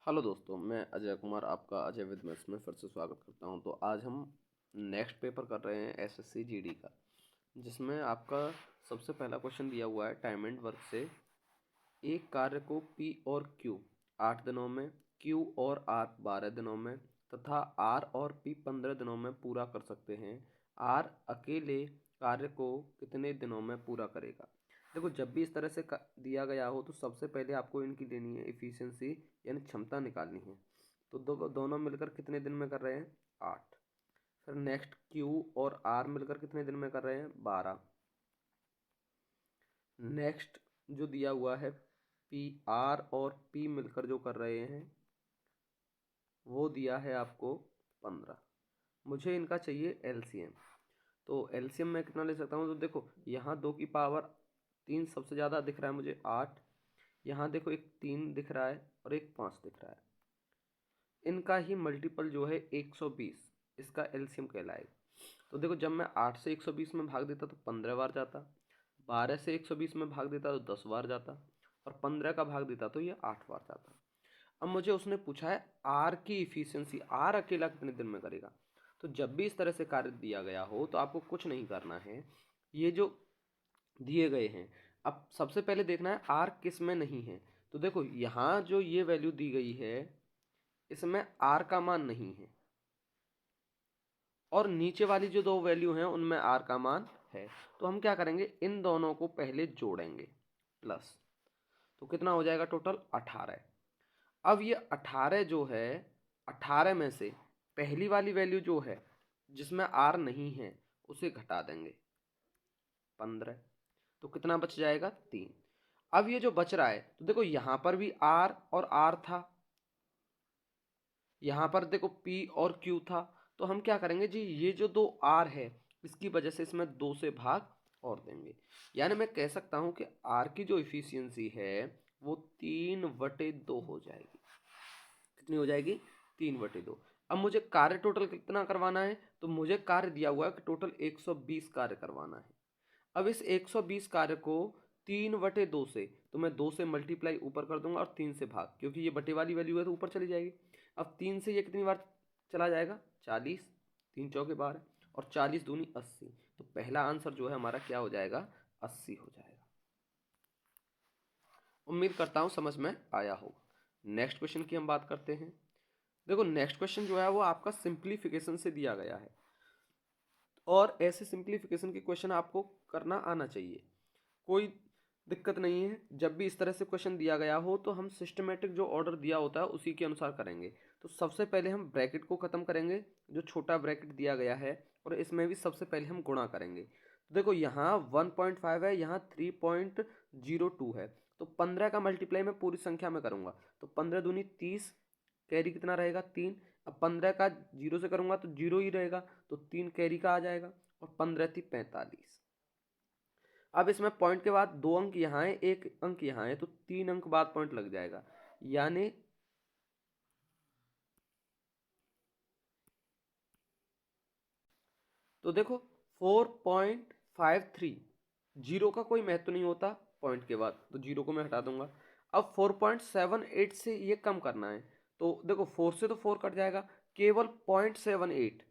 Hello दोस्तों, मैं अजय कुमार आपका अजय विद मैथ्स में फिर से स्वागत करता हूं। तो आज हम नेक्स्ट पेपर कर रहे हैं एसएससी जीडी का, जिसमें आपका सबसे पहला क्वेश्चन दिया हुआ है टाइम एंड वर्क से। एक कार्य को पी और क्यू 8 दिनों में, क्यू और आर 12 दिनों में तथा आर और पी 15 दिनों में पूरा कर सकते हैं। आर अकेले कार्य को कितने दिनों में पूरा करेगा। देखो, जब भी इस तरह से दिया गया हो तो सबसे पहले आपको इनकी लेनी है इफिशियंसी, यानी क्षमता निकालनी है। तो दोनों मिलकर कितने दिन में कर रहे हैं, 8। फिर नेक्स्ट क्यू और आर मिलकर कितने दिन में कर रहे हैं, 12। नेक्स्ट जो दिया हुआ है पी आर और पी मिलकर जो कर रहे हैं वो दिया है आपको 15। मुझे इनका चाहिए एलसीएम। तो एलसीएम मैं कितना ले सकता हूँ, तो देखो यहाँ 2 की पावर 3 सबसे ज़्यादा दिख रहा है मुझे, 8। यहाँ देखो एक 3 दिख रहा है और एक 5 दिख रहा है। इनका ही मल्टीपल जो है 120 इसका एलसीएम कहलाएगा। तो देखो, जब मैं 8 से 120 में भाग देता तो 15 बार जाता, 12 से 120 में भाग देता तो 10 बार जाता, और 15 का भाग देता तो ये 8 बार जाता। अब मुझे उसने पूछा है आर की इफिशियंसी, आर अकेला कितने दिन में करेगा। तो जब भी इस तरह से कार्य दिया गया हो तो आपको कुछ नहीं करना है, ये जो दिए गए हैं अब सबसे पहले देखना है आर किस में नहीं है। तो देखो, यहाँ जो ये वैल्यू दी गई है इसमें आर का मान नहीं है, और नीचे वाली जो 2 वैल्यू हैं उनमें आर का मान है। तो हम क्या करेंगे, इन दोनों को पहले जोड़ेंगे प्लस, तो कितना हो जाएगा टोटल 18। अब ये 18 जो है, 18 में से पहली वाली वैल्यू जो है जिसमें आर नहीं है उसे घटा देंगे 15, तो कितना बच जाएगा 3। अब ये जो बच रहा है तो देखो यहाँ पर भी आर और आर था, यहाँ पर देखो P और Q था। तो हम क्या करेंगे जी, ये जो 2 R है इसकी वजह से इसमें 2 से भाग और देंगे, यानी मैं कह सकता हूँ कि R की जो इफिशियंसी है वो 3/2 हो जाएगी। कितनी हो जाएगी, 3/2। अब मुझे कार्य टोटल कितना करवाना है, तो मुझे कार्य दिया हुआ है कि टोटल 120 कार्य करवाना है। अब इस 120 कार्य को 3/2 से, तो मैं 2 से मल्टीप्लाई ऊपर कर दूंगा और 3 से भाग, क्योंकि ये बटे वाली वैल्यू है तो ऊपर चली जाएगी। अब 3 से ये कितनी बार चला जाएगा, 40, 3 चौके 12 और 40 दूनी 80। तो पहला आंसर जो है हमारा क्या हो जाएगा, 80 हो जाएगा। उम्मीद करता हूँ समझ में आया होगा। नेक्स्ट क्वेश्चन की हम बात करते हैं। देखो, नेक्स्ट क्वेश्चन जो है वो आपका सिंप्लीफिकेशन से दिया गया है, और ऐसे सिंप्लीफिकेशन के क्वेश्चन आपको करना आना चाहिए, कोई दिक्कत नहीं है। जब भी इस तरह से क्वेश्चन दिया गया हो तो हम सिस्टमेटिक जो ऑर्डर दिया होता है उसी के अनुसार करेंगे। तो सबसे पहले हम ब्रैकेट को ख़त्म करेंगे, जो छोटा ब्रैकेट दिया गया है, और इसमें भी सबसे पहले हम गुणा करेंगे। तो देखो, यहाँ 1.5 है, यहाँ 3.02 है, तो 15 का मल्टीप्लाई मैं पूरी संख्या में करूँगा। तो 15 दूनी 30, कैरी कितना रहेगा, 3। अब 15 का 0 से करूँगा तो 0 ही रहेगा, तो 3 कैरी का आ जाएगा, और 15 थी 45। अब इसमें पॉइंट के बाद 2 अंक यहाँ है, 1 अंक यहाँ है, तो 3 अंक बाद पॉइंट लग जाएगा, यानी तो देखो 4.53, जीरो का कोई महत्व नहीं होता पॉइंट के बाद, तो जीरो को मैं हटा दूंगा। अब 4.78 से ये कम करना है, तो देखो 4 से तो 4 कट जाएगा, केवल 0.78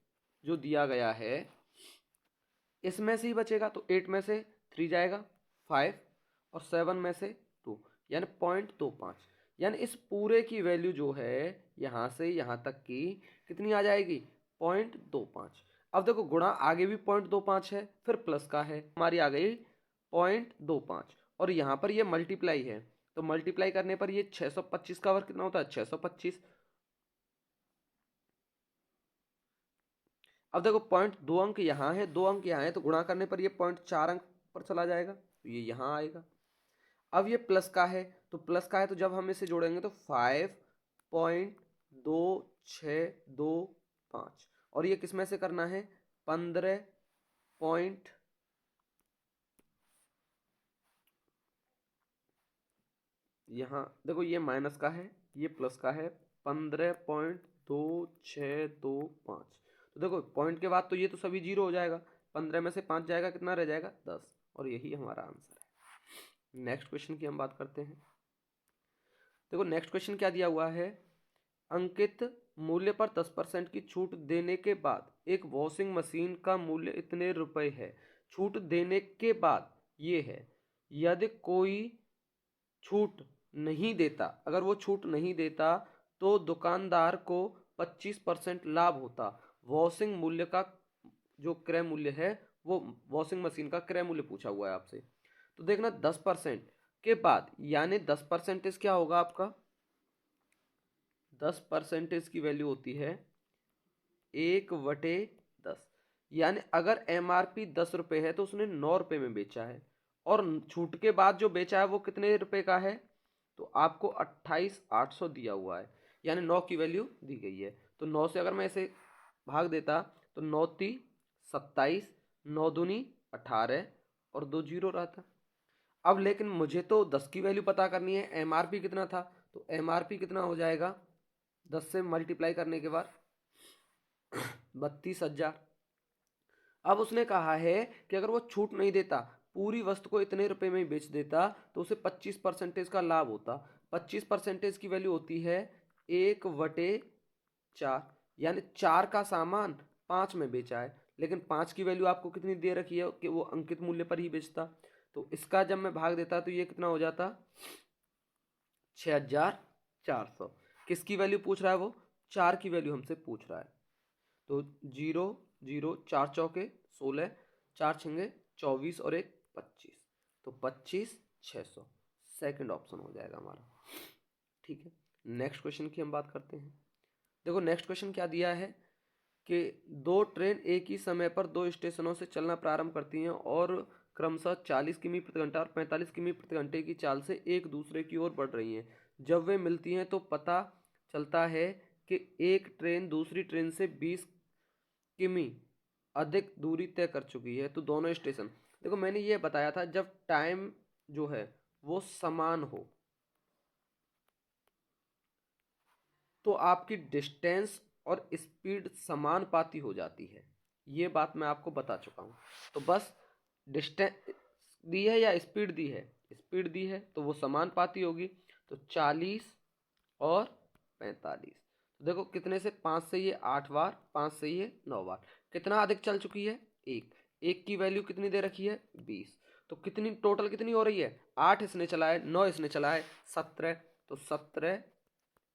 जो दिया गया है इसमें से ही बचेगा। तो 8 में से 3 जाएगा 5, और 7 में से 2, यानी 0.25। यानी इस पूरे की वैल्यू जो है यहाँ से यहाँ तक की कितनी आ जाएगी, 0.25। अब देखो, गुणा आगे भी 0.25 है, फिर प्लस का है, हमारी आ गई 0.25, और यहाँ पर ये मल्टीप्लाई है, तो मल्टीप्लाई करने पर ये 625 का वर्ग कितना होता है, 625। अब देखो, 0.2 अंक यहाँ है, 2 अंक यहाँ है, तो गुणा करने पर ये 0.4 अंक पर चला जाएगा, तो ये यहाँ आएगा। अब ये प्लस का है, तो प्लस का है तो जब हम इसे जोड़ेंगे तो 5.2625, और ये किस में से करना है, 15 पॉइंट, यहाँ देखो ये माइनस का है, ये प्लस का है, 15.2625। तो देखो पॉइंट के बाद तो ये तो सभी जीरो हो जाएगा, 15 में से 5 जाएगा, कितना रह जाएगा, 10, और यही हमारा आंसर है। नेक्स्ट क्वेश्चन की हम बात करते हैं। देखो, नेक्स्ट क्वेश्चन क्या दिया हुआ है, अंकित मूल्य पर 10% की छूट देने के बाद एक वॉशिंग मशीन का मूल्य इतने रुपए है। छूट देने के बाद ये है, यदि कोई छूट नहीं देता, अगर वो छूट नहीं देता तो दुकानदार को 25% लाभ होता। वॉशिंग मूल्य का जो क्रय मूल्य है, वो वॉशिंग मशीन का क्रय मूल्य पूछा हुआ है आपसे। तो देखना 10% के बाद, यानी 10% क्या होगा आपका, 10% की वैल्यू होती है 1/10। यानी अगर एमआरपी 10 रुपये है तो उसने 9 रुपये में बेचा है, और छूट के बाद जो बेचा है वो कितने रुपए का है, तो आपको 28,800 दिया हुआ है, यानी 9 की वैल्यू दी गई है। तो 9 से अगर मैं इसे भाग देता तो 9 × 27, 9 दूनी 18 और 2 जीरो रहता। अब लेकिन मुझे तो 10 की वैल्यू पता करनी है, एमआरपी कितना था, तो एमआरपी कितना हो जाएगा 10 से मल्टीप्लाई करने के बाद 32,000। अब उसने कहा है कि अगर वो छूट नहीं देता, पूरी वस्तु को इतने रुपए में ही बेच देता, तो उसे 25% का लाभ होता। 25% की वैल्यू होती है 1/4, यानी 4 का सामान 5 में बेचा है, लेकिन 5 की वैल्यू आपको कितनी दे रखी है कि वो अंकित मूल्य पर ही बेचता। तो इसका जब मैं भाग देता तो ये कितना हो जाता 6,400। किसकी वैल्यू पूछ रहा है वो, 4 की वैल्यू हमसे पूछ रहा है। तो 0 0 4 चौके 16, 4 छंगे 24 और 1 25, तो 25,600 सेकंड ऑप्शन हो जाएगा हमारा। ठीक है, नेक्स्ट क्वेश्चन की हम बात करते हैं। देखो नेक्स्ट क्वेश्चन क्या दिया है कि दो ट्रेन एक ही समय पर दो स्टेशनों से चलना प्रारंभ करती हैं और क्रमशः 40 किमी प्रति घंटा और 45 किमी प्रति घंटे की चाल से एक दूसरे की ओर बढ़ रही हैं। जब वे मिलती हैं तो पता चलता है कि एक ट्रेन दूसरी ट्रेन से 20 किमी अधिक दूरी तय कर चुकी है। तो दोनों स्टेशन, देखो मैंने ये बताया था जब टाइम जो है वो समान हो तो आपकी डिस्टेंस और स्पीड समानुपाती हो जाती है। ये बात मैं आपको बता चुका हूँ। तो बस डिस्टेंस दी है या स्पीड दी है, स्पीड दी है तो वो समानुपाती होगी। तो 40 और 45, तो देखो कितने से 5 से ये 8 बार, 5 से ये 9 बार, कितना अधिक चल चुकी है, एक की वैल्यू कितनी दे रखी है 20। तो कितनी टोटल कितनी हो रही है, 8 इसने चला है, 9 इसने चला है, 17। तो 17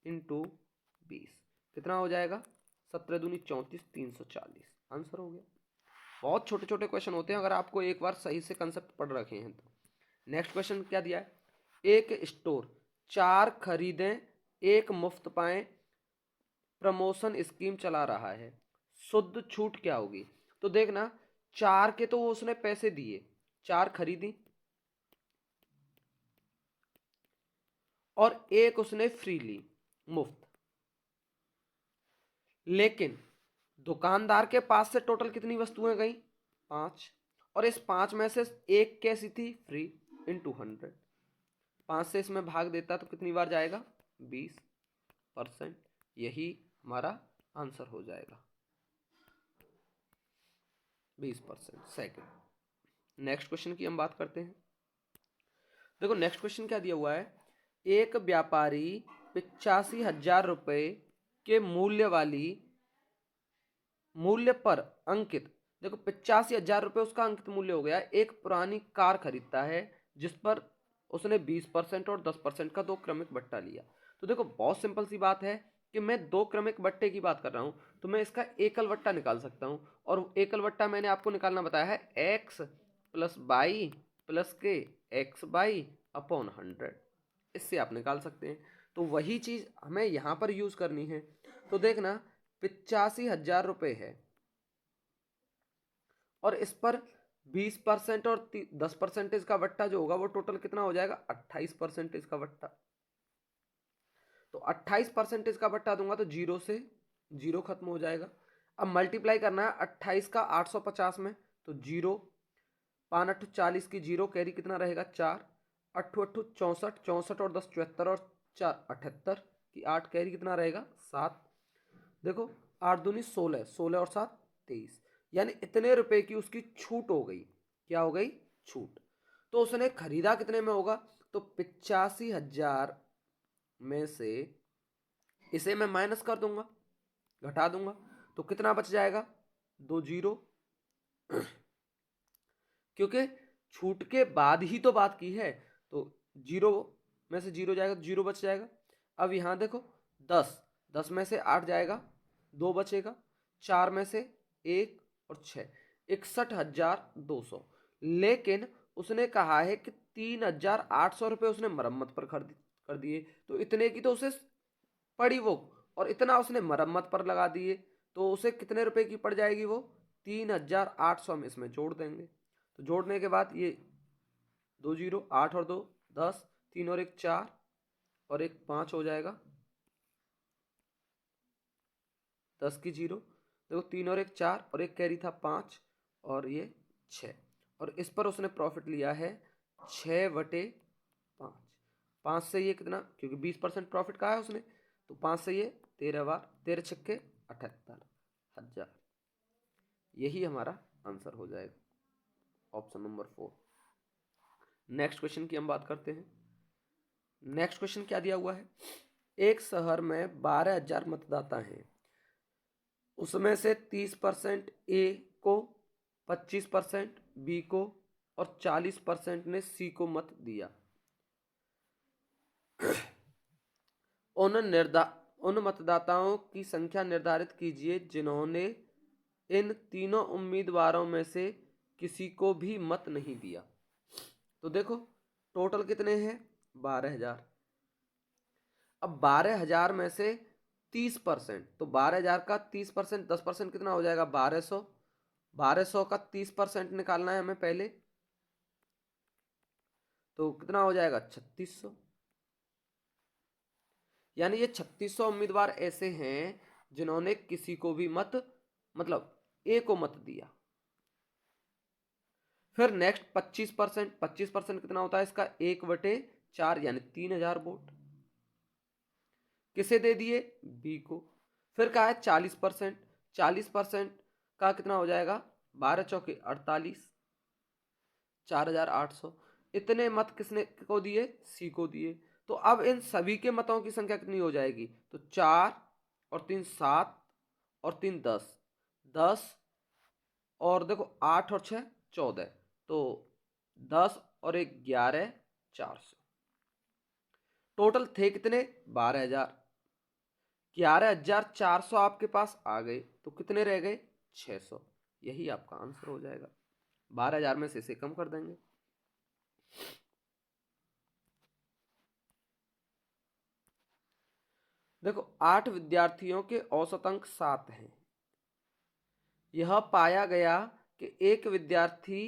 × 20 कितना हो जाएगा, 17 दूनी 34, 340 आंसर हो गया। बहुत छोटे छोटे क्वेश्चन होते हैं अगर आपको एक बार सही से कंसेप्ट पढ़ रखे हैं तो। नेक्स्ट क्वेश्चन क्या दिया है, एक स्टोर 4 खरीदें 1 मुफ्त पाएं प्रमोशन स्कीम चला रहा है, शुद्ध छूट क्या होगी। तो देखना 4 के तो उसने पैसे दिए, 4 खरीदी और 1 उसने फ्री ली मुफ्त, लेकिन दुकानदार के पास से टोटल कितनी वस्तुएं गई 5, और इस 5 में से एक कैसी थी फ्री, इंटू 100। 5 से इसमें भाग देता तो कितनी बार जाएगा 20%, यही हमारा आंसर हो जाएगा 20%। सेकंड नेक्स्ट क्वेश्चन की हम बात करते हैं। देखो नेक्स्ट क्वेश्चन क्या दिया हुआ है, एक व्यापारी 85,000 रुपये के मूल्य पर अंकित, देखो 85,000 रुपये उसका अंकित मूल्य हो गया, एक पुरानी कार खरीदता है जिस पर उसने 20% और 10% का 2 क्रमिक बट्टा लिया। तो देखो बहुत सिंपल सी बात है कि मैं 2 क्रमिक बट्टे की बात कर रहा हूं, तो मैं इसका एकल बट्टा निकाल सकता हूं, और एकल बट्टा मैंने आपको निकालना बताया है x + y + k x/100, इससे आप निकाल सकते हैं। तो वही चीज हमें यहां पर यूज करनी है। तो देखना 85,000 रुपये है और इस पर 20% और 10% का बट्टा जो होगा वो टोटल कितना हो जाएगा 28% का बट्टा। तो 28% का बट्टा दूंगा तो 0 से 0 खत्म हो जाएगा। अब मल्टीप्लाई करना है 28 का 850 में, तो 0, 5 8 40 की 0 कैरी कितना रहेगा 4, 8 8 64, 64 और 10 74 और 4 78 की 8 कैरी कितना रहेगा 7। देखो 8 दूनी 16, 16 और 7 23, यानी इतने रुपए की उसकी छूट हो गई। क्या हो गई, छूट। तो उसने खरीदा कितने में होगा, तो 85,000 में से इसे मैं माइनस कर दूंगा, घटा दूंगा, तो कितना बच जाएगा? 2 जीरो। क्योंकि छूट के बाद ही तो बात की है, तो जीरो में से जीरो जाएगा तो जीरो बच जाएगा। अब यहाँ देखो 10, 10 में से 8 जाएगा, 2 बचेगा, 4 में से 1 और 6, 61,200। लेकिन उसने कहा है कि 3,800 रुपये उसने मरम्मत पर कर दिए, तो इतने की तो उसे पड़ी वो, और इतना उसने मरम्मत पर लगा दिए, तो उसे कितने रुपए की पड़ जाएगी वो? 3,800 हम इसमें जोड़ देंगे। तो जोड़ने के बाद ये 2 जीरो, 8 और 2 10, 3 और 1 4 और 1 5 हो जाएगा, 10 की जीरो। देखो 3 और 1 4 और 1 कैरी था 5 और ये 6, और इस पर उसने प्रॉफिट लिया है 6/5। 5 से ये कितना, क्योंकि 20% प्रॉफिट कहा है उसने, तो 5 से ये 13 बार, 13 छक्के 78,000। यही हमारा आंसर हो जाएगा, ऑप्शन नंबर 4। नेक्स्ट क्वेश्चन की हम बात करते हैं। नेक्स्ट क्वेश्चन क्या दिया हुआ है? एक शहर में 12,000 मतदाता हैं, उसमें से 30% ए को, 25% बी को और 40% ने सी को मत दिया। उन मतदाताओं की संख्या निर्धारित कीजिए जिन्होंने इन तीनों उम्मीदवारों में से किसी को भी मत नहीं दिया। तो देखो टोटल कितने हैं? 12,000। अब 12,000 में से 30%, तो 12,000 का 30%, 10% कितना हो जाएगा? 1200। 1200 का 30% निकालना है हमें पहले, तो कितना हो जाएगा? 3600। यानी ये 3600 उम्मीदवार ऐसे हैं जिन्होंने किसी को भी मत, मतलब ए को मत दिया। फिर नेक्स्ट 25%, 25% कितना होता है इसका? 1/4 यानी 3,000 वोट किसे दे दिए? बी को। फिर कहा है 40%, 40% का कितना हो जाएगा? 12 चौके 48, 4,800। इतने मत किसने को दिए? सी को दिए। तो अब इन सभी के मतों की संख्या कितनी हो जाएगी? तो 4 और 3 7 और 3 10, 10 और देखो 8 और 6 14, तो 10 और 1 11, 400। टोटल थे कितने? 12,000। 11,400 आपके पास आ गए, तो कितने रह गए? 600। यही आपका आंसर हो जाएगा। 12,000 में से इसे कम कर देंगे। देखो 8 विद्यार्थियों के औसत अंक 7 हैं। यह पाया गया कि एक विद्यार्थी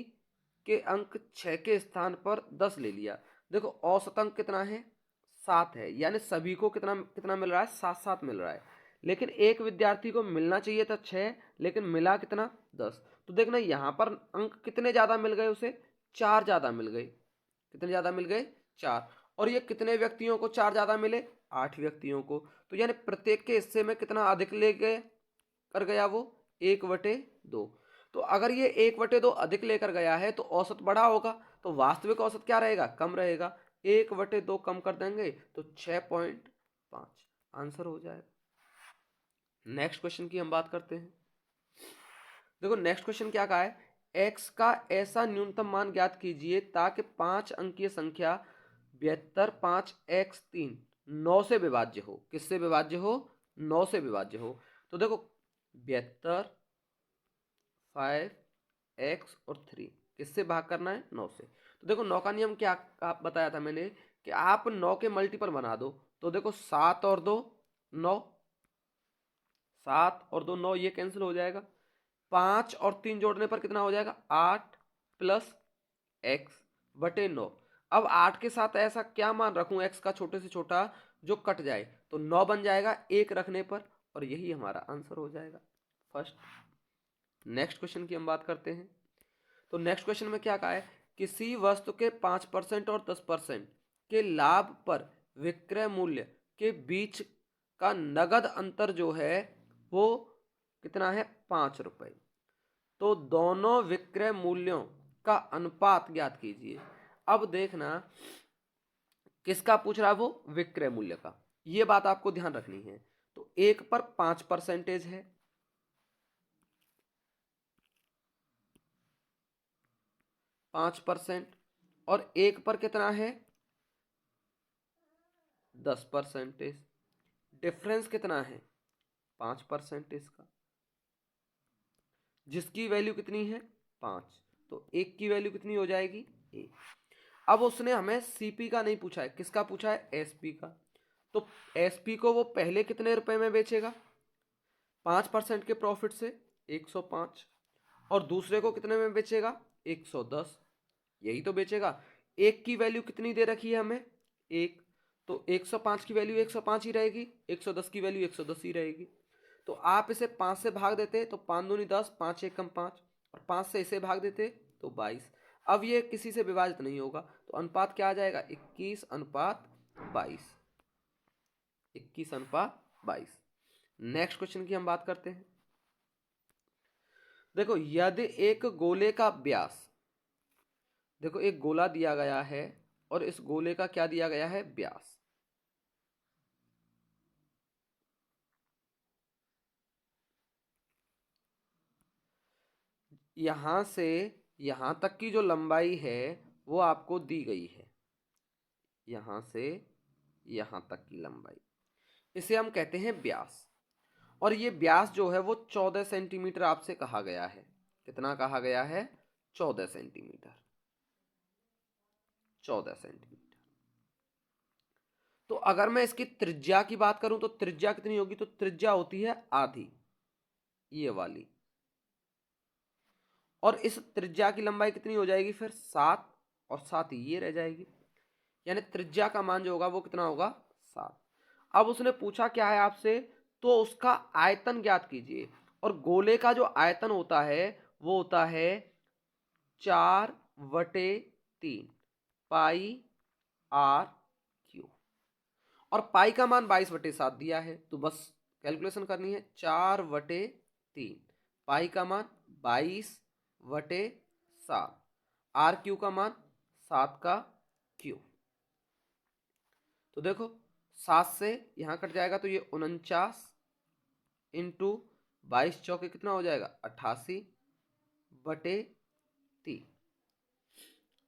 के अंक 6 के स्थान पर 10 ले लिया। देखो औसत अंक कितना है? 7 है, यानी सभी को कितना कितना मिल रहा है? 7-7 मिल रहा है। लेकिन एक विद्यार्थी को मिलना चाहिए था 6, लेकिन मिला कितना? 10। तो देखना यहाँ पर अंक कितने ज्यादा मिल गए उसे? 4 ज्यादा मिल गए। कितने ज्यादा मिल गए? 4। और ये कितने व्यक्तियों को 4 ज्यादा मिले? 8 व्यक्तियों को। तो यानी प्रत्येक के हिस्से में कितना अधिक ले गए कर गया वो? 1/2। तो अगर ये 1/2 अधिक लेकर गया है तो औसत बड़ा होगा, तो वास्तविक औसत क्या रहेगा? कम रहेगा। 1/2 कम कर देंगे तो 6.5 आंसर हो जाएगा। नेक्स्ट क्वेश्चन की हम बात करते हैं। देखो नेक्स्ट क्वेश्चन क्या कहा है? x का ऐसा न्यूनतम मान ज्ञात कीजिए ताकि 5 अंकीय संख्या 72 5 x 3 9 से विभाज्य हो। किससे विभाज्य हो? 9 से विभाज्य हो। तो देखो 72 5 x और 3 किससे भाग करना है? 9 से। तो देखो 9 का नियम क्या बताया था मैंने कि आप 9 के मल्टीपल बना दो। तो देखो 7 और 2 9, 7 और 2 9, ये कैंसिल हो जाएगा। 5 और 3 जोड़ने पर कितना हो जाएगा? 8 प्लस x बटे 9। अब 8 के साथ ऐसा क्या मान रखूं x का छोटे से छोटा जो कट जाए, तो 9 बन जाएगा 1 रखने पर, और यही हमारा आंसर हो जाएगा फर्स्ट। नेक्स्ट क्वेश्चन की हम बात करते हैं। तो नेक्स्ट क्वेश्चन में क्या कहा है? किसी वस्तु के 5% और 10% के लाभ पर विक्रय मूल्य के बीच का नगद अंतर जो है वो कितना है? 5 रुपए। तो दोनों विक्रय मूल्यों का अनुपात ज्ञात कीजिए। अब देखना किसका पूछ रहा है वो? विक्रय मूल्य का। ये बात आपको ध्यान रखनी है। एक पर 5% है, 5%, और एक पर कितना है 10%। डिफरेंस कितना है 5% का, जिसकी वैल्यू कितनी है 5, तो एक की वैल्यू कितनी हो जाएगी 1। अब उसने हमें सीपी का नहीं पूछा है, किसका पूछा है एसपी का। तो एसपी को वो पहले कितने रुपए में बेचेगा 5% के प्रॉफिट से 105, और दूसरे को कितने में बेचेगा 110, यही तो बेचेगा। एक की वैल्यू कितनी दे रखी है हमें 1, तो 105 की वैल्यू 105 ही रहेगी, 110 की वैल्यू 110 ही रहेगी। तो आप इसे 5 से भाग देते तो 5 दूनी 10, 5 एकम 5, और 5 से इसे भाग देते तो 22। अब ये किसी से विभाजित नहीं होगा, तो अनुपात क्या आ जाएगा 21:22, 21:22। नेक्स्ट क्वेश्चन की हम बात करते हैं। देखो यदि एक गोले का व्यास, देखो एक गोला दिया गया है और इस गोले का क्या दिया गया है व्यास, यहां से यहां तक की जो लंबाई है वो आपको दी गई है, यहां से यहां तक की लंबाई, इसे हम कहते हैं व्यास। और ये व्यास जो है वो 14 सेंटीमीटर आपसे कहा गया है। कितना कहा गया है 14 सेंटीमीटर, 14 सेंटीमीटर। तो अगर मैं इसकी त्रिज्या की बात करूं तो त्रिज्या कितनी होगी, तो त्रिज्या होती है आधी, ये वाली, और इस त्रिज्या की लंबाई कितनी हो जाएगी फिर 7, और 7 ये रह जाएगी, यानी त्रिज्या का मान जो होगा वो कितना होगा 7। अब उसने पूछा क्या है आपसे, तो उसका आयतन ज्ञात कीजिए, और गोले का जो आयतन होता है वो होता है 4/3 पाई आर क्यू, और पाई का मान 22/7 दिया है, तो बस कैलकुलेशन करनी है 4/3, पाई का मान 22/7, आर क्यू का मान 7 का क्यू। तो देखो 7 से यहां कट जाएगा तो ये 49 इंटू 22 चौके कितना हो जाएगा 88/3।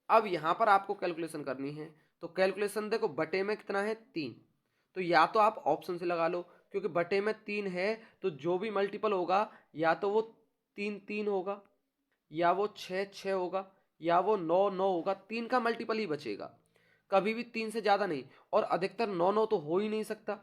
अब यहां पर आपको कैलकुलेशन करनी है, तो कैलकुलेशन देखो बटे में कितना है 3, तो या तो आप ऑप्शन से लगा लो, क्योंकि बटे में 3 है तो जो भी मल्टीपल होगा या तो वो 3 होगा, या वो 6 होगा, या वो 9 होगा, 3 का मल्टीपल ही बचेगा, कभी भी 3 से ज्यादा नहीं। और अधिकतर 9 तो हो ही नहीं सकता,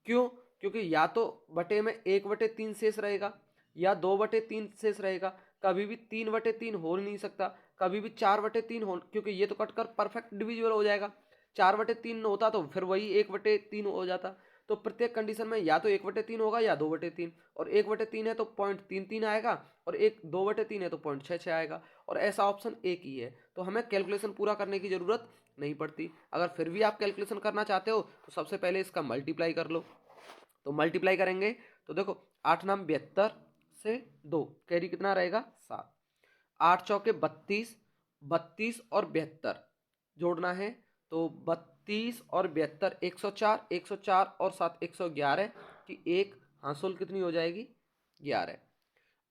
क्यों, क्योंकि या तो बटे में 1/3 शेष रहेगा या 2/3 शेष रहेगा, कभी भी 3/3 हो नहीं सकता, कभी भी 4/3 हो, क्योंकि ये तो कटकर परफेक्ट डिविजिबल हो जाएगा। 4/3 होता तो फिर वही 1/3 हो जाता। तो प्रत्येक कंडीशन में या तो 1/3 होगा या 2/3, और 1/3 है तो 0.33 आएगा, और 2/3 है तो 0.66 आएगा, और ऐसा ऑप्शन एक ही है। तो हमें कैलकुलेशन पूरा करने की जरूरत नहीं पड़ती। अगर फिर भी आप कैलकुलेशन करना चाहते हो तो सबसे पहले इसका मल्टीप्लाई कर लो। तो मल्टीप्लाई करेंगे तो देखो 8 नाम 72 से 2 कैरी कितना रहेगा 7, 8 चौके 32, 32 और 72 जोड़ना है, तो 32 और 72 104, 104 और 7 111 की एक हासिल कितनी हो जाएगी 11।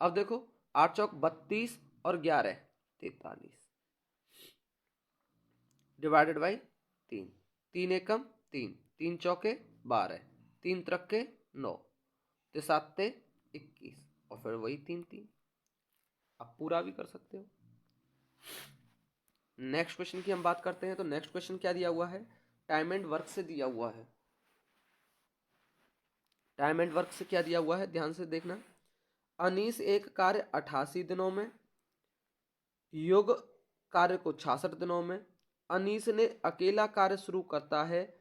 अब देखो 8 चौक 32 और 11 43 डिवाइडेड बाई 3, 3 एकम 3, 3 चौके 12, 3 त्रिके 9, ते 7 ते 21, और फिर वही 3 3। आप पूरा भी कर सकते हो। नेक्स्ट क्वेश्चन की हम बात करते हैं। तो नेक्स्ट क्वेश्चन क्या दिया हुआ है, टाइम एंड वर्क से दिया हुआ है। टाइम एंड वर्क से क्या दिया हुआ है ध्यान से देखना। अनीस एक कार्य 88 दिनों में, युग कार्य को 66 दिनों में, अनीस ने अकेला कार्य शुरू करता है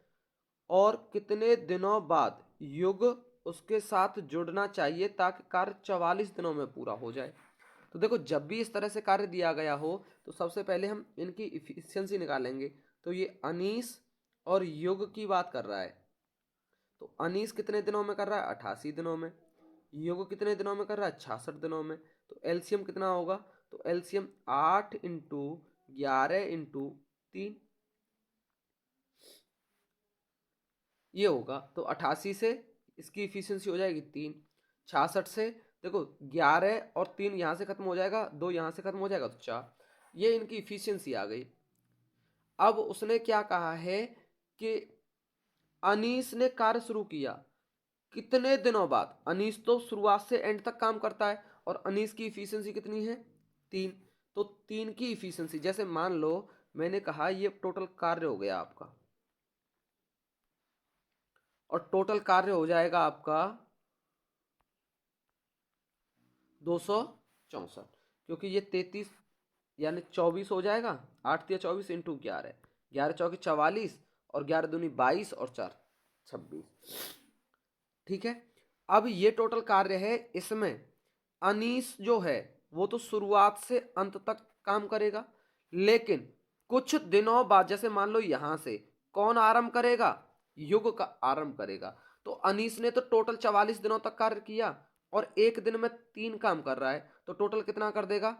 और कितने दिनों बाद युग उसके साथ जुड़ना चाहिए ताकि कार्य 44 दिनों में पूरा हो जाए। तो देखो जब भी इस तरह से कार्य दिया गया हो तो सबसे पहले हम इनकी इफिशियंसी निकालेंगे। तो ये अनीस और युग की बात कर रहा है, तो अनीस कितने दिनों में कर रहा है 88 दिनों में, युग कितने दिनों में कर रहा है 66 दिनों में। तो एलसीएम कितना होगा, तो एलसीएम 8 इंटू 11 इंटू 3 ये होगा, तो 88 से इसकी इफिशियंसी हो जाएगी 3। 66 से देखो 11 और 3 यहाँ से खत्म हो जाएगा, 2 यहाँ से खत्म हो जाएगा तो 4। ये इनकी इफिशियंसी आ गई। अब उसने क्या कहा है कि अनीस ने कार्य शुरू किया कितने दिनों बाद। अनीस तो शुरुआत से एंड तक काम करता है और अनीस की इफिशियंसी कितनी है 3। तो 3 की इफिशियंसी, जैसे मान लो मैंने कहा ये टोटल कार्य हो गया आपका, और टोटल कार्य हो जाएगा आपका 264, क्योंकि ये 33 यानी 24 हो जाएगा। 8 या 24 इंटू 11, 11 चौकी 44 और 11 दूनी 22 और 4 26। ठीक है, अब ये टोटल कार्य है। इसमें अनीस जो है वो तो शुरुआत से अंत तक काम करेगा, लेकिन कुछ दिनों बाद जैसे मान लो यहां से कौन आरंभ करेगा, युग का आरंभ करेगा। तो अनीस ने तो टोटल 44 दिनों तक कार्य किया और एक दिन में 3 काम कर रहा है, तो टोटल कितना कर देगा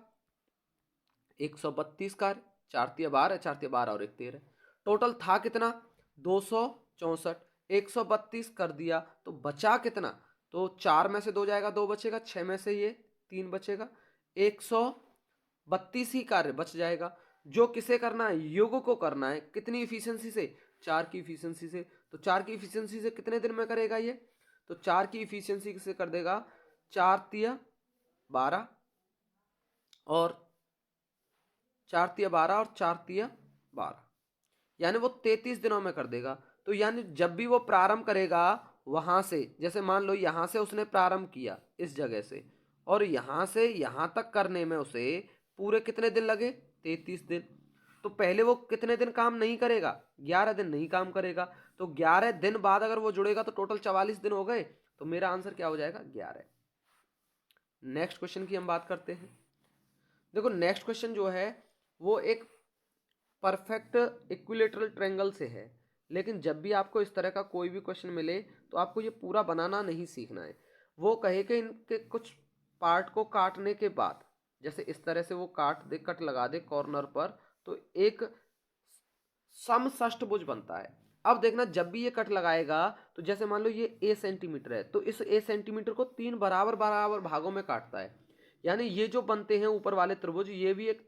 132 कार्य। 4 तिया 12, 4 तिया 12 और 1 13, टोटल था कितना 264। 132 कर दिया तो बचा कितना, तो 4 में से 2 जाएगा, 2 बचेगा, 6 में से ये 3 बचेगा, 132 ही कार्य बच जाएगा। जो किसे करना है, युग को करना है। कितनी इफिशियंसी से, 4 की इफिशियंसी से। तो 4 की इफिशियंसी से कितने दिन में करेगा ये, तो 4 की इफिशियंसी से कर देगा 4 तिया 12 और 4 तिया 12 और 4 तिया 12, यानी वो 33 दिनों में कर देगा। तो यानी जब भी वो प्रारंभ करेगा वहां से, जैसे मान लो यहां से उसने प्रारंभ किया इस जगह से, और यहां से यहां तक करने में उसे पूरे कितने दिन लगे 33 दिन। तो पहले वो कितने दिन काम नहीं करेगा, 11 दिन नहीं काम करेगा। तो 11 दिन बाद अगर वो जुड़ेगा तो टोटल 44 दिन हो गए। तो मेरा आंसर क्या हो जाएगा 11। नेक्स्ट क्वेश्चन की हम बात करते हैं। देखो नेक्स्ट क्वेश्चन जो है वो एक परफेक्ट इक्विलेटरल ट्रायंगल से है, लेकिन जब भी आपको इस तरह का कोई भी क्वेश्चन मिले तो आपको ये पूरा बनाना नहीं सीखना है। वो कहे कि इनके कुछ पार्ट को काटने के बाद, जैसे इस तरह से वो काट दे, कट लगा दे कॉर्नर पर, तो एक समषष्ठभुज बनता है। अब देखना जब भी ये कट लगाएगा तो जैसे मान लो ये ए सेंटीमीटर है, तो इस ए सेंटीमीटर को 3 बराबर बराबर भागों में काटता है। यानी ये जो बनते हैं ऊपर वाले त्रिभुज, ये भी एक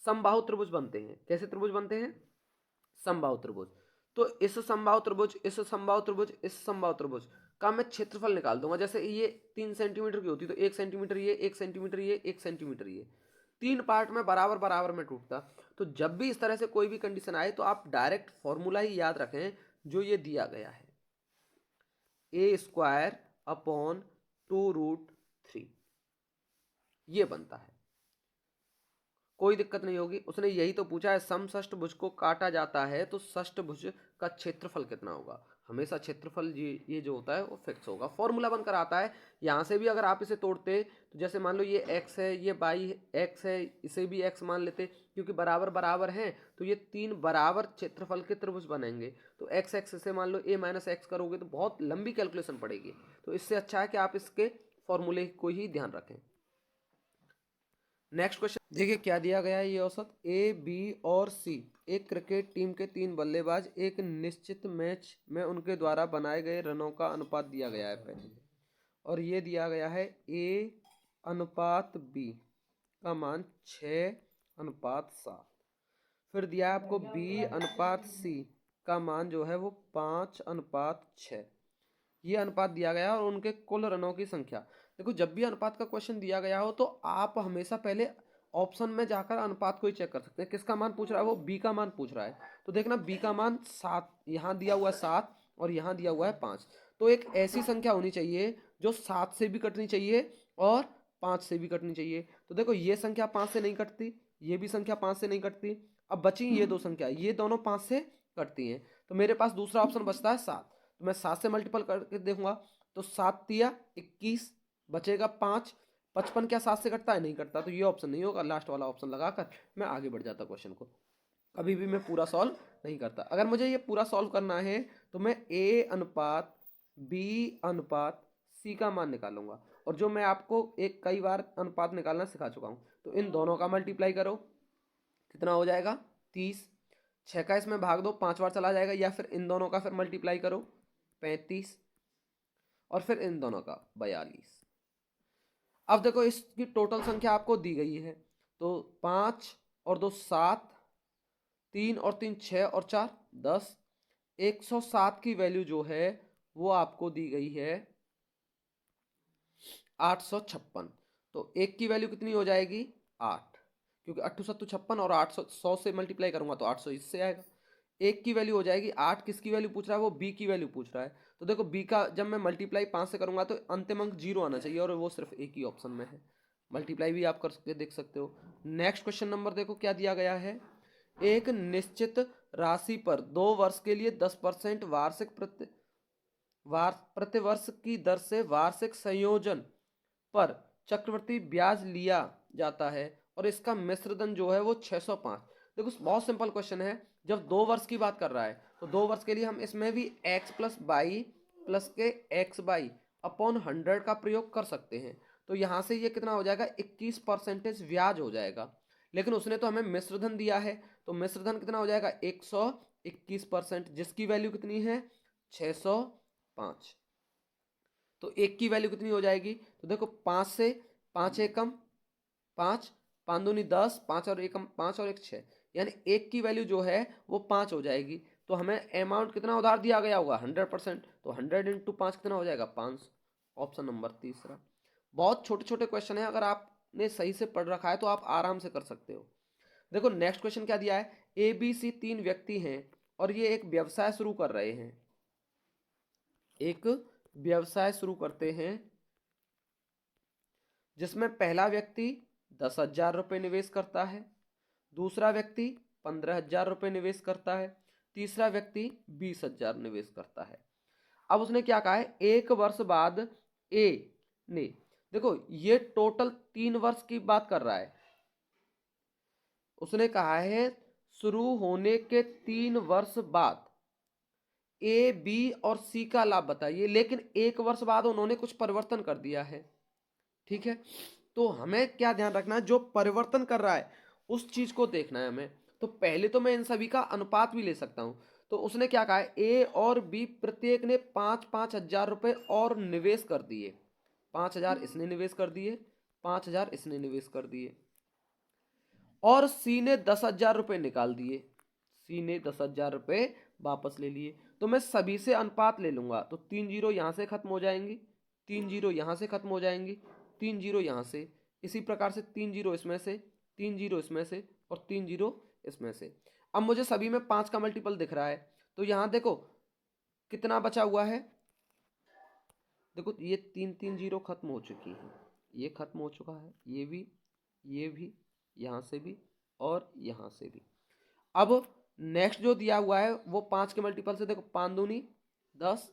समबाहु त्रिभुज बनते हैं। कैसे त्रिभुज बनते हैं, समबाहु त्रिभुज। तो इस समबाहु त्रिभुज, इस समबाहु त्रिभुज, इस समबाहु त्रिभुज का मैं क्षेत्रफल निकाल दूंगा। जैसे ये 3 सेंटीमीटर की होती तो 1 सेंटीमीटर ये, 1 सेंटीमीटर ये, 1 सेंटीमीटर ये, 3 पार्ट में बराबर बराबर में टूटता। तो जब भी इस तरह से कोई भी कंडीशन आए तो आप डायरेक्ट फॉर्मूला ही याद रखें जो ये दिया गया है, ए स्क्वायर अपॉन 2√3, ये बनता है। कोई दिक्कत नहीं होगी। उसने यही तो पूछा है, समषष्ठभुज को काटा जाता है तो षष्ठभुज का क्षेत्रफल कितना होगा। हमेशा क्षेत्रफल ये जो होता है वो फिक्स होगा, फॉर्मूला बनकर आता है। यहाँ से भी अगर आप इसे तोड़ते तो जैसे मान लो ये x है, ये y x है, इसे भी x मान लेते, क्योंकि बराबर बराबर हैं तो ये 3 बराबर क्षेत्रफल के त्रिभुज बनेंगे। तो x x से मान लो a माइनस एक्स करोगे तो बहुत लंबी कैलकुलेशन पड़ेगी। तो इससे अच्छा है कि आप इसके फॉर्मूले को ही ध्यान रखें। नेक्स्ट क्वेश्चन देखिए क्या दिया गया है। ये औसत ए, बी और सी एक क्रिकेट टीम के 3 बल्लेबाज एक निश्चित मैच में उनके द्वारा बनाए गए रनों का अनुपात दिया गया है पहले, और ये दिया गया है ए अनुपात बी का मान 6:7। फिर दिया है आपको बी अनुपात सी का मान जो है वो 5:6। ये अनुपात दिया गया है और उनके कुल रनों की संख्या। देखो जब भी अनुपात का क्वेश्चन दिया गया हो तो आप हमेशा पहले ऑप्शन में जाकर अनुपात को ही चेक कर सकते हैं। किसका मान पूछ रहा है, वो बी का मान पूछ रहा है। तो देखना बी का मान 7, यहाँ दिया हुआ है 7 और यहाँ दिया हुआ है 5। तो एक ऐसी संख्या होनी चाहिए जो 7 से भी कटनी चाहिए और 5 से भी कटनी चाहिए। तो देखो ये संख्या 5 से नहीं कटती, ये भी संख्या 5 से नहीं कटती। अब बची ये 2 संख्या, ये दोनों 5 से कटती हैं। तो मेरे पास दूसरा ऑप्शन बचता है 7। तो मैं 7 से मल्टीपल करके देखूंगा तो 7 तिया 21, बचेगा 5। 55 क्या 7 से कटता है, नहीं कटता। तो ये ऑप्शन नहीं होगा। लास्ट वाला ऑप्शन लगाकर मैं आगे बढ़ जाता क्वेश्चन को। कभी भी मैं पूरा सॉल्व नहीं करता। अगर मुझे ये पूरा सॉल्व करना है तो मैं ए अनुपात बी अनुपात सी का मान निकालूंगा, और जो मैं आपको एक कई बार अनुपात निकालना सिखा चुका हूं। तो इन दोनों का मल्टीप्लाई करो, कितना हो जाएगा 30। 6 का इसमें भाग दो, 5 बार चला जाएगा, या फिर इन दोनों का फिर मल्टीप्लाई करो 35 और फिर इन दोनों का 42। अब देखो इसकी टोटल संख्या आपको दी गई है, तो 5 और 2 7, 3 और 3 6 और 4 10, 107 की वैल्यू जो है वो आपको दी गई है 856। तो एक की वैल्यू कितनी हो जाएगी 8, क्योंकि 8 7 56 और 800 100 से मल्टीप्लाई करूंगा तो 800 इससे आएगा। एक की वैल्यू हो जाएगी 8, किसकी वैल्यू पूछ रहा है वो बी की वैल्यू पूछ रहा है। तो देखो बी का जब मैं मल्टीप्लाई 5 से करूंगा तो अंतिम अंक 0 आना चाहिए, और वो सिर्फ एक ही ऑप्शन में है। मल्टीप्लाई भी आप कर सकते देख सकते हो। नेक्स्ट क्वेश्चन नंबर देखो क्या दिया गया है। एक निश्चित राशि पर 2 वर्ष के लिए 10% वार्षिक प्रतिवर्ष की दर से वार्षिक संयोजन पर चक्रवृद्धि ब्याज लिया जाता है, और इसका मिश्र धन जो है वो 605। देखो बहुत सिंपल क्वेश्चन है। जब 2 वर्ष की बात कर रहा है तो 2 वर्ष के लिए हम इसमें भी x प्लस बाई प्लस के एक्स बाई अपॉन 100 का प्रयोग कर सकते हैं। तो यहाँ से ये कितना हो जाएगा 21% ब्याज हो जाएगा। लेकिन उसने तो हमें मिश्र धन दिया है, तो मिश्र धन कितना हो जाएगा 121%, जिसकी वैल्यू कितनी है 605। तो एक की वैल्यू कितनी हो जाएगी, तो देखो 5 से 5 एकम 5, 5 दूनी 10, 5 और एकम 5 और 1 6, यानी एक की वैल्यू जो है वो 5 हो जाएगी। तो हमें अमाउंट कितना उधार दिया गया होगा 100%, तो 100 इंटू 5 कितना हो जाएगा 5। ऑप्शन नंबर तीसरा। बहुत छोटे छोटे क्वेश्चन है, अगर आपने सही से पढ़ रखा है तो आप आराम से कर सकते हो। देखो नेक्स्ट क्वेश्चन क्या दिया है। ए बी सी 3 व्यक्ति हैं और ये एक व्यवसाय शुरू कर रहे हैं। एक व्यवसाय शुरू करते हैं जिसमें पहला व्यक्ति 10,000 रुपये निवेश करता है, दूसरा व्यक्ति 15,000 रुपये निवेश करता है, तीसरा व्यक्ति 20,000 निवेश करता है। अब उसने क्या कहा है, 1 वर्ष बाद ए ने, देखो ये टोटल 3 वर्ष की बात कर रहा है। उसने कहा है शुरू होने के 3 वर्ष बाद ए बी और सी का लाभ बताइए, लेकिन 1 वर्ष बाद उन्होंने कुछ परिवर्तन कर दिया है। ठीक है, तो हमें क्या ध्यान रखना है, जो परिवर्तन कर रहा है उस चीज को देखना है हमें। तो पहले तो मैं इन सभी का अनुपात भी ले सकता हूं। तो उसने क्या कहा है, ए और बी प्रत्येक ने 5-5 हजार रुपए और निवेश कर दिए। 5,000 इसने निवेश कर दिए, 5,000 इसने निवेश कर दिए, और सी ने 10,000 रुपये निकाल दिए। सी ने 10,000 रुपये वापस ले लिए। तो मैं सभी से अनुपात ले लूंगा, तो 3 जीरो यहाँ से खत्म हो जाएंगी, 3 जीरो यहाँ से खत्म हो जाएंगी, 3 जीरो यहाँ से, इसी प्रकार से 3 जीरो इसमें से, 3 जीरो इसमें से, और 3 जीरो इसमें से। अब मुझे सभी में 5 का मल्टीपल दिख रहा है, तो यहाँ देखो कितना बचा हुआ है। देखो ये 3 जीरो खत्म हो चुकी है, ये खत्म हो चुका है, ये भी, यहाँ से भी और यहाँ से भी। अब नेक्स्ट जो दिया हुआ है वो 5 के मल्टीपल से, देखो 5 दूनी 10,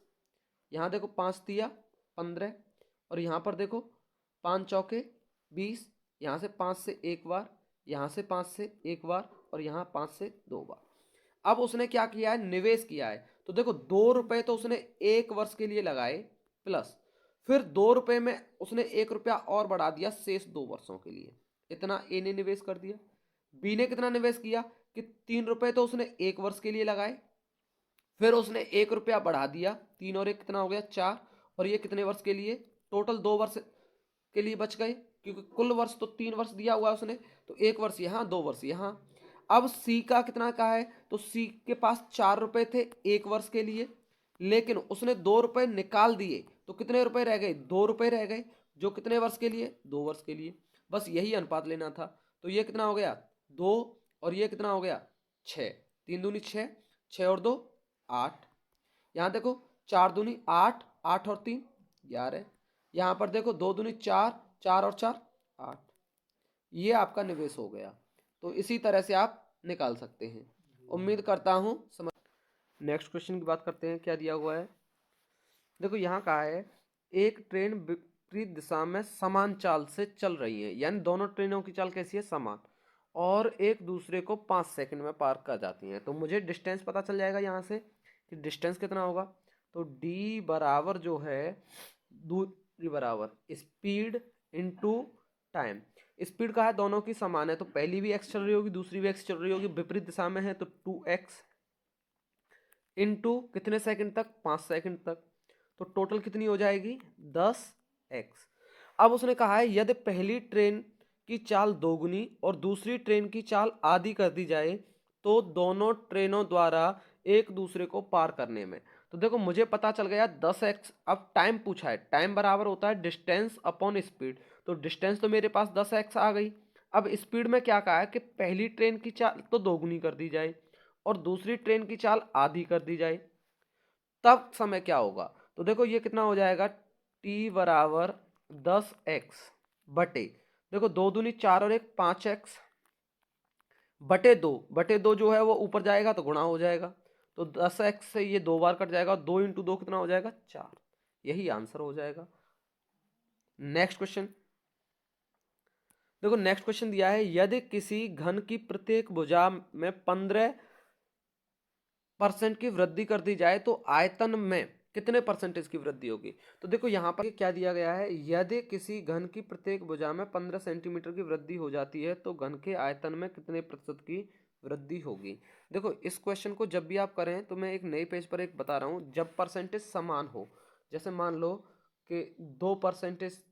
यहाँ देखो 5 दिया 15, और यहाँ पर देखो 5 चौके 20, यहाँ से 5 से एक बार, यहाँ से 5 से एक बार, और यहाँ 5 से 2 बार। अब उसने क्या किया है, निवेश किया है। तो देखो 2 रुपए तो उसने 1 वर्ष के लिए लगाए, प्लस फिर 2 रुपए में उसने 1 रुपया और बढ़ा दिया शेष 2 वर्षों के लिए। इतना ए ने निवेश कर दिया। बी ने कितना निवेश किया कि 3 रुपए तो उसने 1 वर्ष के लिए लगाए, फिर उसने 1 रुपया बढ़ा दिया, 3 और 1 कितना हो गया 4, और ये कितने वर्ष के लिए, टोटल 2 वर्ष के लिए बच गए, क्योंकि कुल वर्ष तो 3 वर्ष दिया हुआ है उसने, तो 1 वर्ष यहाँ 2 वर्ष यहाँ। अब सी का कितना का है, तो सी के पास 4 रुपए थे 1 वर्ष के लिए, लेकिन उसने 2 रुपए निकाल दिए, तो कितने रुपए रह गए 2 रुपए रह गए, जो कितने वर्ष के लिए 2 वर्ष के लिए। बस यही अनुपात लेना था। तो ये कितना हो गया 2, और ये कितना हो गया 6, 3 दूनी 6, 6 और 2 8, यहाँ देखो 4 दूनी 8, 8 और 3 11, यहाँ पर देखो 2 दूनी 4, 4 और 4 8। ये आपका निवेश हो गया। तो इसी तरह से आप निकाल सकते हैं। उम्मीद करता हूँ समझ। नेक्स्ट क्वेश्चन की बात करते हैं, क्या दिया हुआ है। देखो यहाँ कहा है एक ट्रेन विपरीत दिशा में समान चाल से चल रही है, यानी दोनों ट्रेनों की चाल कैसी है समान, और एक दूसरे को 5 सेकंड में पार कर जाती हैं। तो मुझे डिस्टेंस पता चल जाएगा यहाँ से कि डिस्टेंस कितना होगा। तो डी बराबर जो है दूरी बराबर स्पीड इनटू टाइम। स्पीड का है दोनों की समान है, तो पहली भी एक्स चल रही होगी दूसरी भी एक्स चल रही होगी, विपरीत दिशा में है तो 2x इंटू कितने सेकंड तक, 5 सेकंड तक, तो टोटल कितनी हो जाएगी 10x। अब उसने कहा है यदि पहली ट्रेन की चाल दोगुनी और दूसरी ट्रेन की चाल आधी कर दी जाए तो दोनों ट्रेनों द्वारा एक दूसरे को पार करने में, तो देखो मुझे पता चल गया 10x। अब टाइम पूछा है, टाइम बराबर होता है डिस्टेंस अपॉन स्पीड, तो डिस्टेंस तो मेरे पास 10x आ गई। अब स्पीड में क्या कहा है कि पहली ट्रेन की चाल तो दोगुनी कर दी जाए और दूसरी ट्रेन की चाल आधी कर दी जाए, तब समय क्या होगा, तो देखो ये कितना हो जाएगा t बराबर 10x बटे, देखो 2 दूनी 4 और 1 5x बटे 2 जो है वो ऊपर जाएगा तो गुणा हो जाएगा, तो 10x से ये 2 बार कट जाएगा, 2 इंटू 2 कितना हो जाएगा 4, यही आंसर हो जाएगा। नेक्स्ट क्वेश्चन देखो, नेक्स्ट क्वेश्चन दिया है यदि किसी घन की प्रत्येक भुजा में 15% की वृद्धि कर दी जाए तो आयतन में कितने परसेंटेज की वृद्धि होगी, तो देखो यहाँ पर क्या दिया गया है, यदि किसी घन की प्रत्येक भुजा में 15 सेंटीमीटर की वृद्धि हो जाती है तो घन के आयतन में कितने प्रतिशत की वृद्धि होगी। देखो इस क्वेश्चन को जब भी आप करें तो मैं एक नए पेज पर एक बता रहा हूँ, जब परसेंटेज समान हो, जैसे मान लो कि 2%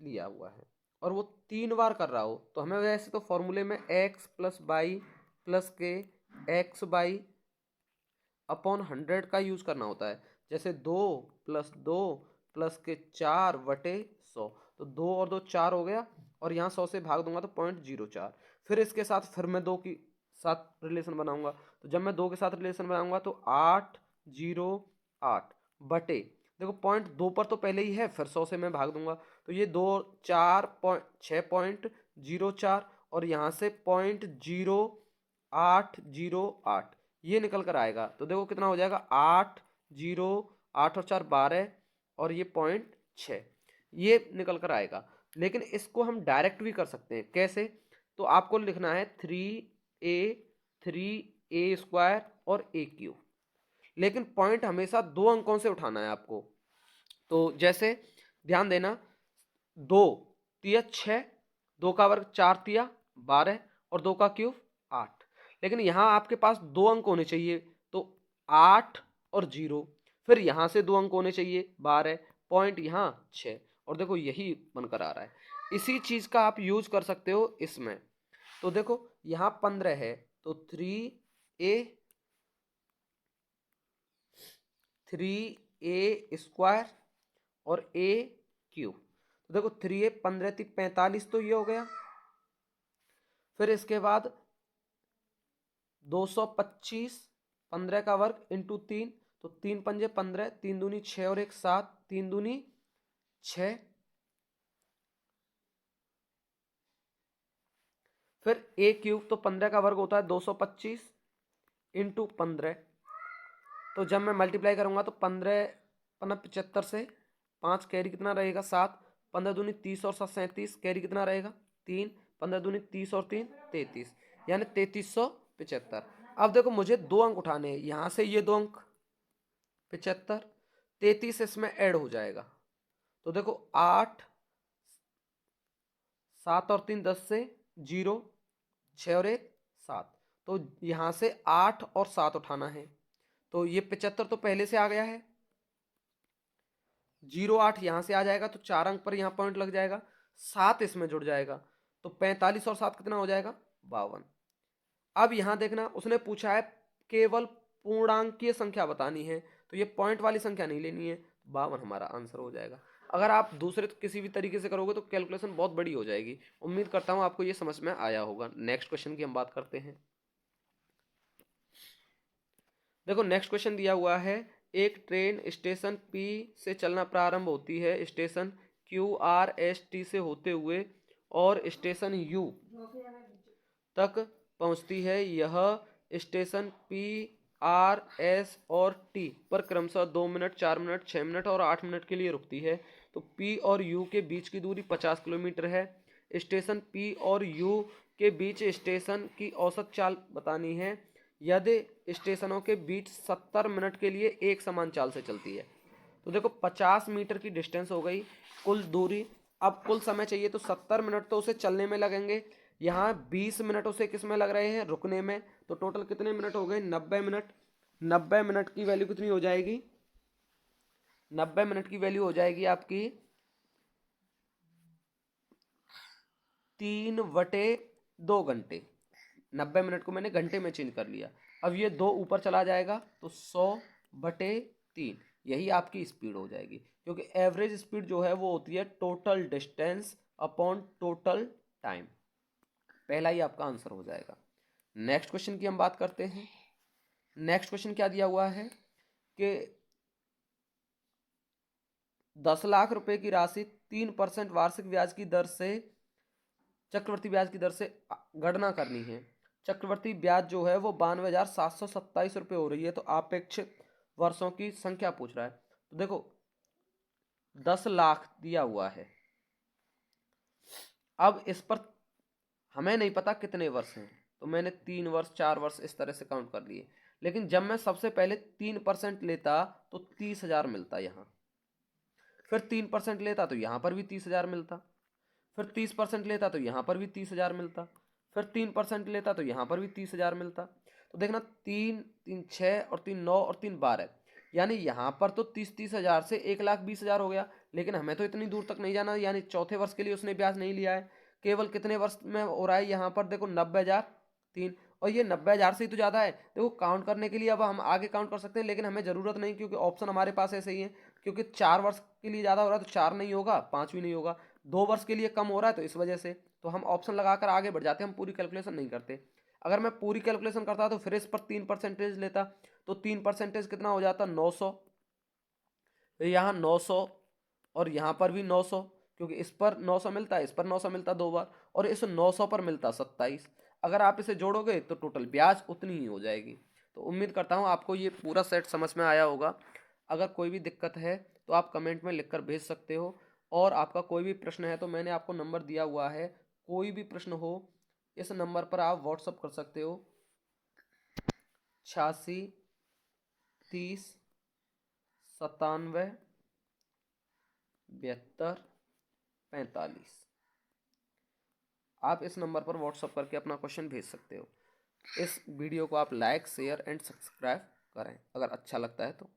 लिया हुआ है और वो 3 बार कर रहा हो, तो हमें वैसे तो फॉर्मूले में x प्लस बाई प्लस के एक्स बाई अपॉन 100 का यूज करना होता है, जैसे 2 प्लस के 4 बटे 100, तो 2 और 2 4 हो गया और यहाँ 100 से भाग दूंगा तो 0.04, फिर इसके साथ फिर मैं 2 की साथ रिलेशन बनाऊंगा, तो जब मैं 2 के साथ रिलेशन बनाऊंगा तो 808 बटे, देखो 0.2 पर तो पहले ही है, फिर 100 से मैं भाग दूंगा, तो ये 2 6.04 और यहाँ से 0.0808 ये निकल कर आएगा, तो देखो कितना हो जाएगा 8 और 4 12 और ये 0.6 ये निकल कर आएगा। लेकिन इसको हम डायरेक्ट भी कर सकते हैं, कैसे, तो आपको लिखना है 3a स्क्वायर और a क्यूब, लेकिन पॉइंट हमेशा 2 अंकों से उठाना है आपको, तो जैसे ध्यान देना 2 तिया 6, 2 का वर्ग 4 तिया 12 और 2 का क्यूब 8, लेकिन यहाँ आपके पास 2 अंक होने चाहिए, तो 8 और 0, फिर यहाँ से 2 अंक होने चाहिए 12, पॉइंट यहाँ 6, और देखो यही बनकर आ रहा है। इसी चीज का आप यूज कर सकते हो इसमें, तो देखो यहाँ 15 है तो 3a स्क्वायर और a क्यूब, तो देखो 3a 15 3 45, तो ये हो गया, फिर इसके बाद 225 15 का वर्ग इंटू 3, तो 3 पंजे 15, 3 दूनी 6 और 1 7, 3 दूनी 6, फिर a क्यूब, तो 15 का वर्ग होता है 225 इंटू 15, तो जब मैं मल्टीप्लाई करूंगा तो 15 75 से 5 कैरी कितना रहेगा 7, 15 दूनी 30 और 7 37, कैरी कितना रहेगा 3, 15 दूनी 30 और 3 33, यानी 3375। अब देखो मुझे 2 अंक उठाने हैं, यहाँ से ये 2 अंक 75 33 इसमें ऐड हो जाएगा, तो देखो 8 7 और 3 10 से 0 6 और 1 7, तो यहाँ से 8 और 7 उठाना है, तो ये 75 तो पहले से आ गया है, 08 यहाँ से आ जाएगा तो 4 अंक पर यहाँ पॉइंट लग जाएगा, 7 इसमें जुड़ जाएगा, तो 45 और 7 कितना हो जाएगा 52। अब यहाँ देखना उसने पूछा है केवल पूर्णांकीय संख्या बतानी है, तो ये पॉइंट वाली संख्या नहीं लेनी है, 52 हमारा आंसर हो जाएगा। अगर आप दूसरे किसी भी तरीके से करोगे तो कैलकुलेशन बहुत बड़ी हो जाएगी। उम्मीद करता हूँ आपको ये समझ में आया होगा। नेक्स्ट क्वेश्चन की हम बात करते हैं। देखो नेक्स्ट क्वेश्चन दिया हुआ है, एक ट्रेन स्टेशन P से चलना प्रारंभ होती है, स्टेशन QRST से होते हुए और स्टेशन U तक पहुंचती है। यह स्टेशन PRS और T पर क्रमशः 2 मिनट 4 मिनट 6 मिनट और 8 मिनट के लिए रुकती है। तो P और U के बीच की दूरी 50 किलोमीटर है। स्टेशन P और U के बीच स्टेशन की औसत चाल बतानी है। यदि स्टेशनों के बीच 70 मिनट के लिए एक समान चाल से चलती है। तो देखो 50 मीटर की डिस्टेंस हो गई, कुल दूरी अब कुल समय चाहिए तो 70 मिनट तो उसे चलने में लगेंगे, यहाँ 20 मिनट उसे किस में लग रहे हैं, रुकने में। तो टोटल कितने मिनट हो गए, 90 मिनट। 90 मिनट की वैल्यू कितनी हो जाएगी, 90 मिनट की वैल्यू हो जाएगी आपकी 3/2 घंटे। 90 मिनट को मैंने घंटे में चेंज कर लिया। अब ये 2 ऊपर चला जाएगा तो 100/3, यही आपकी स्पीड हो जाएगी, क्योंकि एवरेज स्पीड जो है वो होती है total distance upon total time. पहला ही आपका आंसर हो जाएगा। नेक्स्ट क्वेश्चन की हम बात करते हैं। नेक्स्ट क्वेश्चन क्या दिया हुआ है कि 10 लाख रुपए की राशि 3% वार्षिक ब्याज की दर से, चक्रवर्ती ब्याज की दर से गणना करनी है। चक्रवर्ती ब्याज जो है वो 92,727 रुपये हो रही है। तो अपेक्षित वर्षों की संख्या पूछ रहा है। तो देखो 10 लाख दिया हुआ है, अब इस पर हमें नहीं पता कितने वर्ष हैं, तो मैंने 3 वर्ष 4 वर्ष इस तरह से काउंट कर लिए। लेकिन जब मैं सबसे पहले 3% लेता तो 30,000 मिलता यहाँ, फिर 3% लेता तो यहाँ पर भी 30,000 मिलता, फिर 30% लेता तो यहाँ पर भी 30,000 मिलता, फिर 3% लेता तो यहाँ पर भी 30,000 मिलता। तो देखना 3 3 6 और 3 9 और 3 12, यानी यहाँ पर तो 30,000 से 1,20,000 हो गया। लेकिन हमें तो इतनी दूर तक नहीं जाना, यानी चौथे वर्ष के लिए उसने ब्याज नहीं लिया है। केवल कितने वर्ष में हो रहा है, यहाँ पर देखो 90,003, और ये 90,000 से ही तो ज़्यादा है। देखो काउंट करने के लिए अब हम आगे काउंट कर सकते हैं, लेकिन हमें ज़रूरत नहीं, क्योंकि ऑप्शन हमारे पास ऐसे ही है। क्योंकि 4 वर्ष के लिए ज़्यादा हो रहा है तो 4 नहीं होगा, 5 भी नहीं होगा, 2 वर्ष के लिए कम हो रहा है तो इस वजह से तो हम ऑप्शन लगाकर आगे बढ़ जाते हैं, हम पूरी कैलकुलेशन नहीं करते। अगर मैं पूरी कैलकुलेशन करता तो फिर इस पर 3% लेता, तो 3% कितना हो जाता, 900। यहाँ 900 और यहाँ पर भी 900, क्योंकि इस पर 900 मिलता है, इस पर 900 मिलता 2 बार, और इस 900 पर मिलता 27। अगर आप इसे जोड़ोगे तो टोटल ब्याज उतनी ही हो जाएगी। तो उम्मीद करता हूँ आपको ये पूरा सेट समझ में आया होगा। अगर कोई भी दिक्कत है तो आप कमेंट में लिखकर भेज सकते हो, और आपका कोई भी प्रश्न है तो मैंने आपको नंबर दिया हुआ है, कोई भी प्रश्न हो इस नंबर पर आप व्हाट्सअप कर सकते हो, 86 30 97 72 45। आप इस नंबर पर व्हाट्सअप करके अपना क्वेश्चन भेज सकते हो। इस वीडियो को आप लाइक शेयर एंड सब्सक्राइब करें अगर अच्छा लगता है तो।